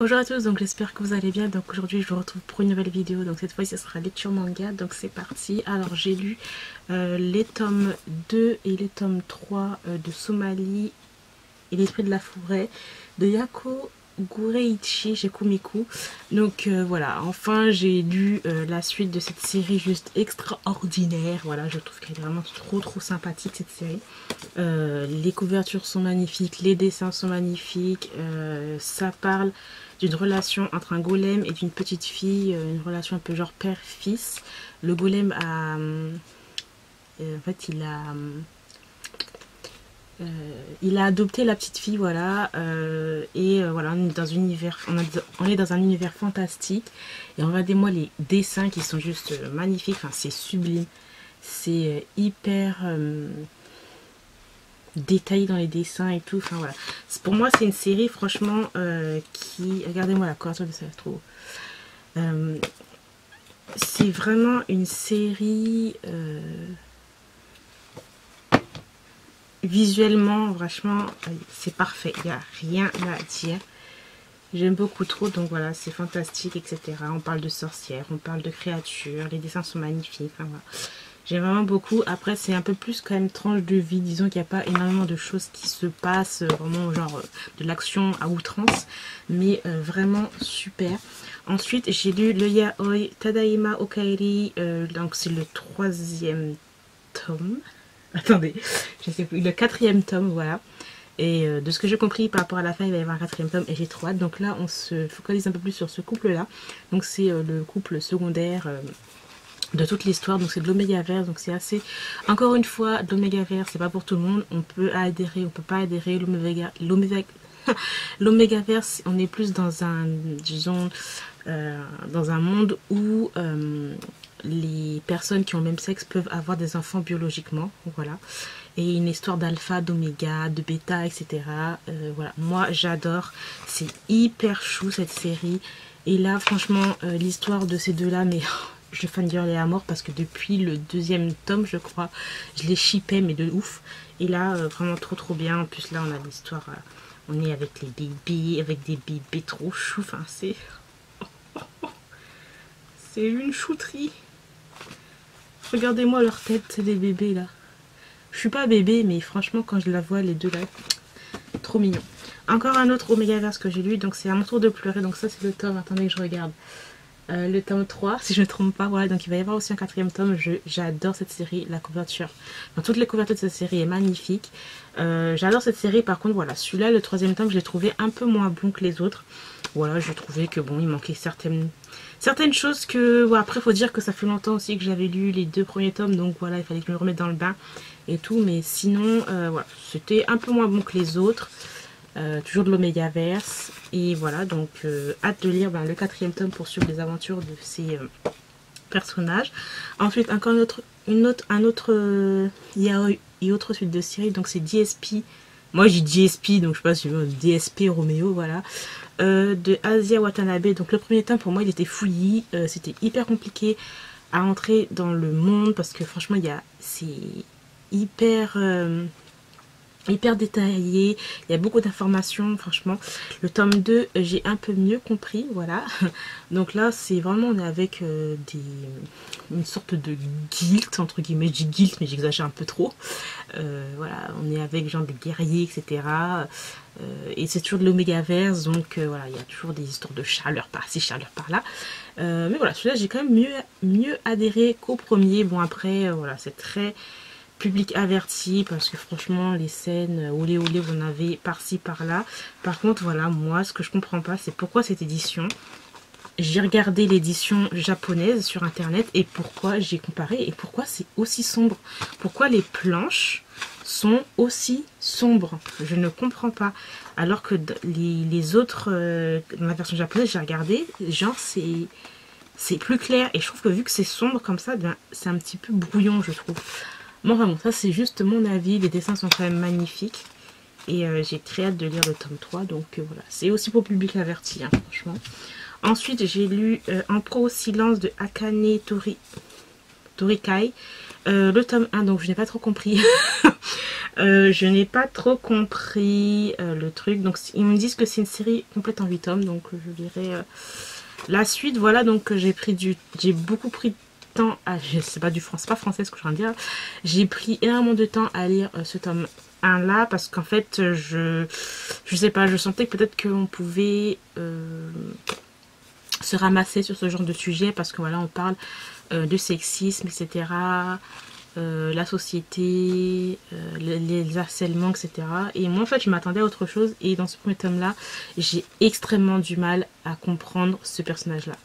Bonjour à tous, donc j'espère que vous allez bien. Donc aujourd'hui je vous retrouve pour une nouvelle vidéo. Donc cette fois ce sera lecture manga, donc c'est parti. Alors j'ai lu les tomes 2 et les tomes 3 de Somalie et l'esprit de la forêt de Yako Gureiichi Shikumiku. Donc voilà, enfin j'ai lu la suite de cette série juste extraordinaire. Voilà, je trouve qu'elle est vraiment trop sympathique cette série. Les couvertures sont magnifiques, les dessins sont magnifiques, ça parle d'une relation entre un golem et d'une petite fille, une relation un peu genre père-fils. Le golem a... en fait, il a adopté la petite fille, voilà, voilà, on est dans un univers, on est dans un univers fantastique. Et regardez-moi les dessins qui sont juste magnifiques, enfin, c'est sublime, c'est hyper détaillé dans les dessins et tout. Enfin voilà, pour moi c'est une série franchement qui, regardez-moi la couverture de ça, trop. C'est vraiment une série visuellement, franchement, c'est parfait, il n'y a rien à dire. J'aime beaucoup trop, donc voilà, c'est fantastique, etc. On parle de sorcières, on parle de créatures, les dessins sont magnifiques, enfin voilà. J'aime vraiment beaucoup. Après, c'est un peu plus quand même tranche de vie. Disons qu'il n'y a pas énormément de choses qui se passent, vraiment genre de l'action à outrance. Mais vraiment super. Ensuite, j'ai lu le Yaoi Tadaima Okaeri. Donc c'est le 3e tome. Attendez, je sais plus. Le 4e tome, voilà. Et de ce que j'ai compris par rapport à la fin, il va y avoir un 4e tome et j'ai trop hâte. Donc là, on se focalise un peu plus sur ce couple-là. Donc c'est le couple secondaire de toute l'histoire, donc c'est de l'Omégaverse, donc c'est assez, encore une fois, de l'Omégaverse, c'est pas pour tout le monde, on peut adhérer, on peut pas adhérer, l'Omégaverse, on est plus dans un, disons, dans un monde où les personnes qui ont le même sexe peuvent avoir des enfants biologiquement, voilà, et une histoire d'alpha, d'oméga, de bêta, etc. Voilà, moi j'adore, c'est hyper chou cette série, et là franchement, l'histoire de ces deux-là, mais... je fangirlais à mort parce que depuis le 2e tome, je crois, je les shippais, mais de ouf. Et là, vraiment trop bien. En plus, là, on a l'histoire, on est avec les bébés, avec des bébés trop choux. Enfin, c'est... c'est une chouterie. Regardez-moi leur tête, c'est des bébés, là. Je suis pas bébé, mais franchement, quand je la vois, les deux, là, trop mignon. Encore un autre Omégaverse que j'ai lu, donc c'est à mon tour de pleurer. Donc ça, c'est le tome, attendez que je regarde. Le tome 3, si je ne me trompe pas, voilà, donc il va y avoir aussi un 4e tome. J'adore cette série, la couverture. Dans toutes les couvertures de cette série est magnifique. J'adore cette série, par contre, voilà, celui-là, le 3e tome, je l'ai trouvé un peu moins bon que les autres. Voilà, je trouvais que bon, il manquait certaines choses que... Bon, après, il faut dire que ça fait longtemps aussi que j'avais lu les 2 premiers tomes, donc voilà, il fallait que je me remette dans le bain et tout, mais sinon, voilà, c'était un peu moins bon que les autres. Toujours de l'Omégaverse, et voilà, donc hâte de lire le 4e tome pour suivre les aventures de ces personnages. Ensuite, encore un autre yaoi et autre suite de série, donc c'est DSP, moi j'ai DSP, donc je sais pas si DSP Romeo, voilà, de Asia Watanabe. Donc le premier tome pour moi il était fouillis, c'était hyper compliqué à entrer dans le monde parce que franchement c'est hyper détaillé, il y a beaucoup d'informations, franchement. Le tome 2, j'ai un peu mieux compris, voilà. Donc là, c'est vraiment, on est avec une sorte de guild, entre guillemets, je dis guild, mais j'exagère un peu trop. Voilà, on est avec genre des guerriers, etc. Et c'est toujours de l'Omégaverse, donc voilà, il y a toujours des histoires de chaleur par-ci, chaleur par-là. Mais voilà, celui-là, j'ai quand même mieux adhéré qu'au premier. Bon, après, voilà, c'est très... public averti parce que franchement les scènes olé vous en avez par-ci par-là. Par contre voilà, moi ce que je comprends pas c'est pourquoi cette édition, j'ai regardé l'édition japonaise sur internet et pourquoi j'ai comparé et pourquoi c'est aussi sombre, pourquoi les planches sont aussi sombres, je ne comprends pas, alors que les autres dans la version japonaise j'ai regardé, genre c'est plus clair et je trouve que vu que c'est sombre comme ça, ben, c'est un petit peu brouillon je trouve. Bon, vraiment, ça c'est juste mon avis. Les dessins sont quand même magnifiques. Et j'ai très hâte de lire le tome 3. Donc voilà, c'est aussi pour public averti, hein, franchement. Ensuite, j'ai lu En proie au silence de Akane Torikai. Le tome 1, donc je n'ai pas trop compris. Je n'ai pas trop compris le truc. Donc ils me disent que c'est une série complète en 8 tomes. Donc je lirai la suite. Voilà, donc j'ai beaucoup pris de temps à... Je sais pas du français, c'est pas français ce que je viens de dire. J'ai pris énormément de temps à lire ce tome 1 là. Parce qu'en fait, je sais pas, je sentais que peut-être qu'on pouvait se ramasser sur ce genre de sujet. Parce que voilà, on parle de sexisme, etc., la société, les harcèlements, etc. Et moi, en fait, je m'attendais à autre chose. Et dans ce premier tome-là, j'ai extrêmement du mal à comprendre ce personnage-là.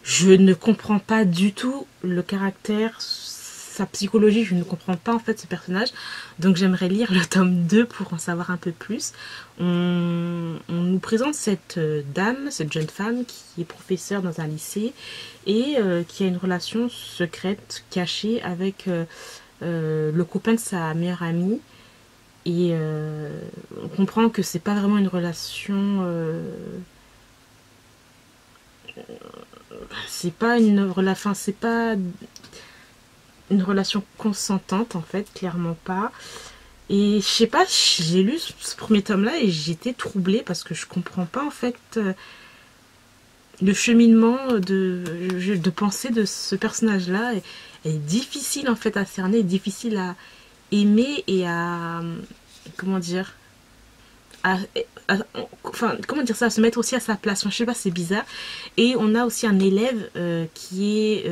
Je ne comprends pas du tout le caractère, sa psychologie. Je ne comprends pas, en fait, ce personnage. Donc, j'aimerais lire le tome 2 pour en savoir un peu plus. On nous présente cette dame, cette jeune femme qui est professeure dans un lycée et qui a une relation secrète, cachée avec le copain de sa meilleure amie. Et on comprend que c'est pas vraiment une relation... c'est pas une relation consentante en fait, clairement pas. Et je sais pas, j'ai lu ce premier tome là et j'étais troublée parce que je comprends pas en fait le cheminement de pensée de ce personnage là est difficile en fait à cerner, difficile à aimer et à comment dire enfin comment dire ça, à se mettre aussi à sa place. Enfin, je sais pas, c'est bizarre. Et on a aussi un élève qui est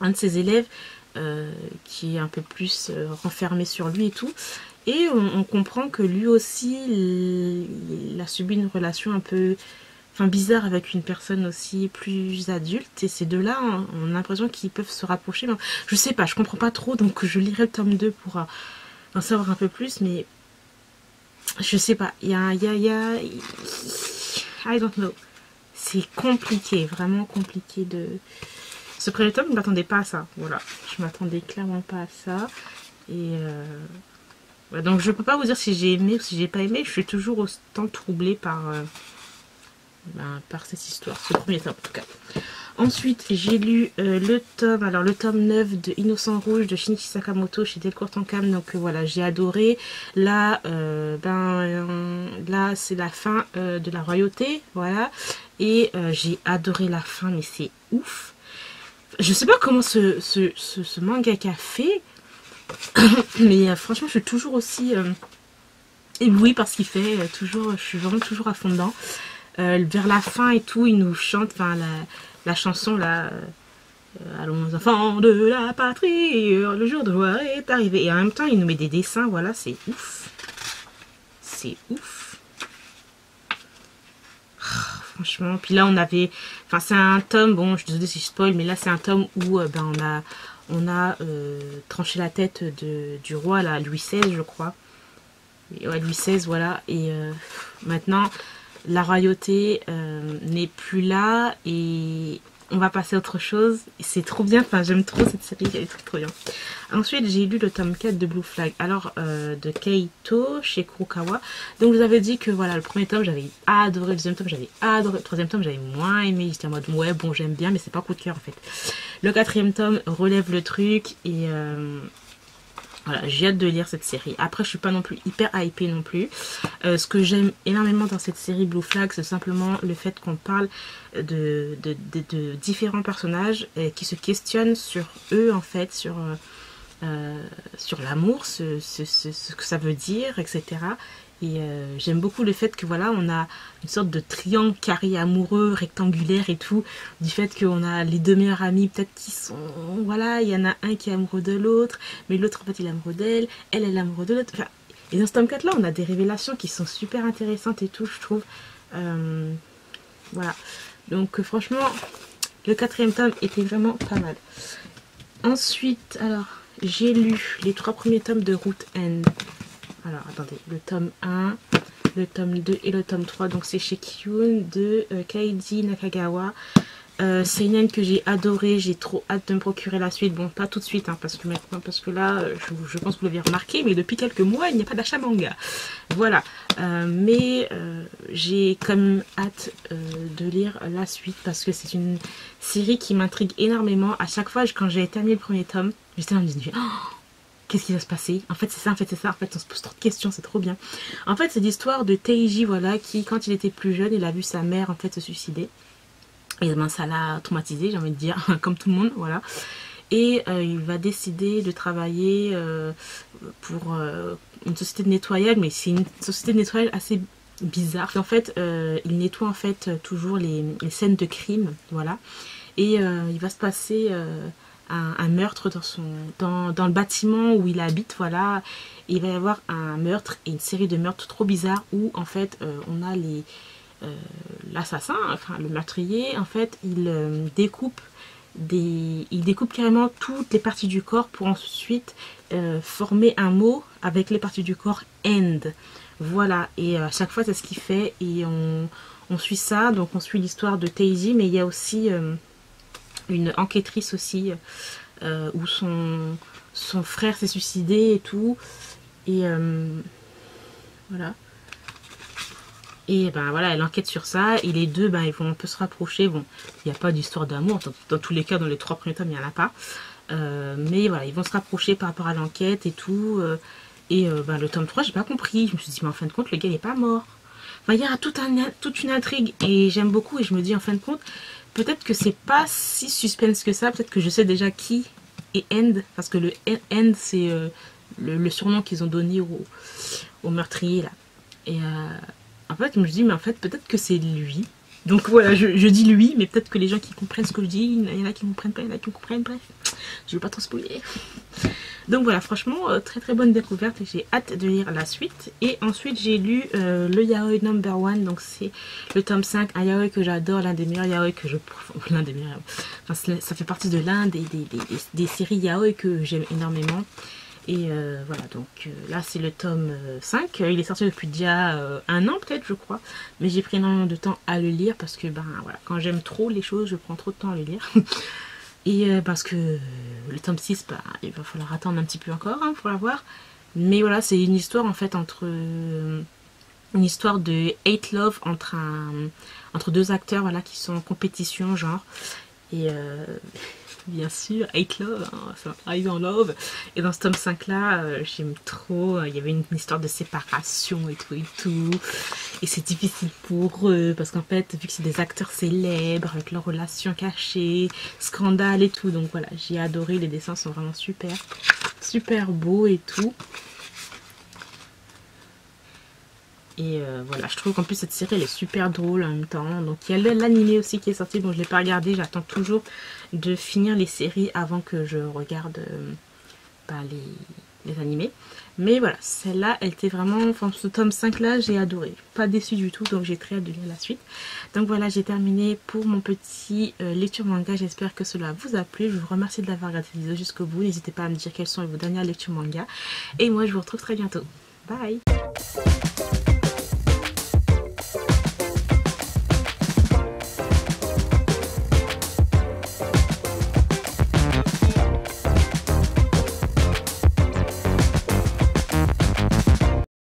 un de ses élèves qui est un peu plus renfermé sur lui et tout. Et on comprend que lui aussi, il a subi une relation un peu bizarre avec une personne aussi plus adulte. Et ces deux-là, on a l'impression qu'ils peuvent se rapprocher. Mais je sais pas, je comprends pas trop. Donc je lirai le tome 2 pour en savoir un peu plus. Mais je sais pas. I don't know. C'est compliqué, vraiment compliqué de... Ce premier tome, je ne m'attendais pas à ça. Voilà, je m'attendais clairement pas à ça. Et ouais, donc je peux pas vous dire si j'ai aimé ou si j'ai pas aimé. Je suis toujours autant troublée par cette histoire, ce premier tome en tout cas. Ensuite, j'ai lu le tome 9 de Innocent Rouge de Shinichi Sakamoto chez Delcourt Tonkam. Donc voilà, j'ai adoré. Là, là c'est la fin de la royauté, voilà. Et j'ai adoré la fin, mais c'est ouf. Je sais pas comment ce mangaka fait, mais franchement, je suis toujours aussi éblouie par ce qu'il fait. Je suis vraiment toujours à fond dedans. Vers la fin et tout, il nous chante, la chanson là, allons enfants de la patrie, le jour de gloire est arrivé. Et en même temps, il nous met des dessins, voilà, c'est ouf. C'est ouf. Franchement, puis là on avait, c'est un tome, bon je suis désolée si je spoil, mais là c'est un tome où on a tranché la tête du roi là, Louis XVI je crois. Et, ouais, Louis XVI, voilà, et maintenant la royauté n'est plus là et on va passer à autre chose. C'est trop bien, j'aime trop cette série, elle est trop bien. Ensuite, j'ai lu le tome 4 de Blue Flag, alors de Keito chez Kurokawa. Donc, je vous avais dit que voilà, le premier tome, j'avais adoré, le deuxième tome, j'avais adoré, le troisième tome, j'avais moins aimé. J'étais en mode, ouais, bon, j'aime bien, mais c'est pas coup de cœur en fait. Le quatrième tome relève le truc et voilà, j'ai hâte de lire cette série. Après, je suis pas non plus hyper hypée non plus. Ce que j'aime énormément dans cette série Blue Flag, c'est simplement le fait qu'on parle de différents personnages qui se questionnent sur eux, en fait, sur l'amour, ce que ça veut dire, etc. Et j'aime beaucoup le fait que voilà, on a une sorte de triangle carré amoureux, rectangulaire et tout, du fait qu'on a les deux meilleurs amis peut-être qui sont, voilà, il y en a un qui est amoureux de l'autre, mais l'autre en fait il est amoureux d'elle, elle est amoureux de l'autre. Et dans ce tome 4 là, on a des révélations qui sont super intéressantes et tout, je trouve. Voilà. Donc franchement, le quatrième tome était vraiment pas mal. Ensuite, alors, j'ai lu les 3 premiers tomes de Root End. Alors, attendez, le tome 1, le tome 2 et le tome 3. Donc, c'est chez Kyun de Kaiji Nakagawa. C'est une haine que j'ai adoré. J'ai trop hâte de me procurer la suite. Bon, pas tout de suite, hein, parce que là, je pense que vous l'avez remarqué, mais depuis quelques mois, il n'y a pas d'achat manga. Voilà. Mais j'ai quand même hâte de lire la suite, parce que c'est une série qui m'intrigue énormément. À chaque fois, quand j'ai terminé le premier tome, j'étais en me disant, oh, qu'est-ce qui va se passer? En fait c'est ça, en fait c'est ça, en fait on se pose trop de questions, c'est trop bien. En fait c'est l'histoire de Teiji, voilà, qui quand il était plus jeune, il a vu sa mère en fait se suicider. Et ben ça l'a traumatisé, j'ai envie de dire, comme tout le monde, voilà. Et il va décider de travailler pour une société de nettoyage, mais c'est une société de nettoyage assez bizarre. En fait, il nettoie en fait toujours les scènes de crime, voilà. Et il va se passer un meurtre dans le bâtiment où il habite, voilà. Et il va y avoir un meurtre et une série de meurtres trop bizarres où en fait on a l'assassin, enfin le meurtrier, en fait il découpe carrément toutes les parties du corps pour ensuite former un mot avec les parties du corps end. Voilà, et à chaque fois c'est ce qu'il fait et on suit ça, donc on suit l'histoire de Teiji, mais il y a aussi une enquêtrice aussi où son frère s'est suicidé et tout, et voilà. Et ben voilà, elle enquête sur ça. Et les deux, ben, ils vont un peu se rapprocher. Bon, il n'y a pas d'histoire d'amour. Dans tous les cas, dans les 3 premiers tomes, il n'y en a pas. Mais voilà, ils vont se rapprocher par rapport à l'enquête et tout. Ben, le tome 3, j'ai pas compris. Je me suis dit, mais en fin de compte, le gars, il n'est pas mort. Enfin, il y a toute une intrigue. Et j'aime beaucoup. Et je me dis, en fin de compte, peut-être que c'est pas si suspense que ça. Peut-être que je sais déjà qui est End. Parce que le End, c'est le surnom qu'ils ont donné au meurtrier, là. Et en fait, je me dis, mais en fait, peut-être que c'est lui. Donc voilà, je dis lui, mais peut-être que les gens qui comprennent ce que je dis, il y en a qui ne comprennent pas, il y en a qui comprennent, bref. Je ne veux pas trop spoiler. Donc voilà, franchement, très très bonne découverte et j'ai hâte de lire la suite. Et ensuite, j'ai lu le Yaoi No.1, donc c'est le tome 5, un yaoi que j'adore, l'un des meilleurs yaoi que je... L'un des meilleurs... Enfin, ça fait partie de l'un des séries yaoi que j'aime énormément. Et voilà, donc là c'est le tome 5, il est sorti depuis déjà un an peut-être je crois, mais j'ai pris énormément de temps à le lire parce que ben voilà, quand j'aime trop les choses je prends trop de temps à le lire. Et parce que le tome 6, bah, il va falloir attendre un petit peu encore hein, pour l'avoir. Mais voilà, c'est une histoire en fait une histoire de hate love entre deux acteurs voilà, qui sont en compétition genre. Et bien sûr, hate love, hein, ça arrive en love. Et dans ce tome 5 là, j'aime trop. Il y avait une histoire de séparation et tout. Et c'est difficile pour eux parce qu'en fait, vu que c'est des acteurs célèbres avec leurs relations cachées, scandales et tout. Donc voilà, j'ai adoré. Les dessins sont vraiment super beaux et tout. Et voilà, je trouve qu'en plus cette série elle est super drôle en même temps. Donc il y a l'animé aussi qui est sorti. Bon, je ne l'ai pas regardé, j'attends toujours de finir les séries avant que je regarde les animés. Mais voilà, celle-là, elle était vraiment... Enfin, ce tome 5 là, j'ai adoré. Pas déçue du tout, donc j'ai très hâte de lire la suite. Donc voilà, j'ai terminé pour mon petit lecture manga. J'espère que cela vous a plu. Je vous remercie d'avoir regardé cette vidéo jusqu'au bout. N'hésitez pas à me dire quelles sont vos dernières lectures manga. Et moi, je vous retrouve très bientôt. Bye!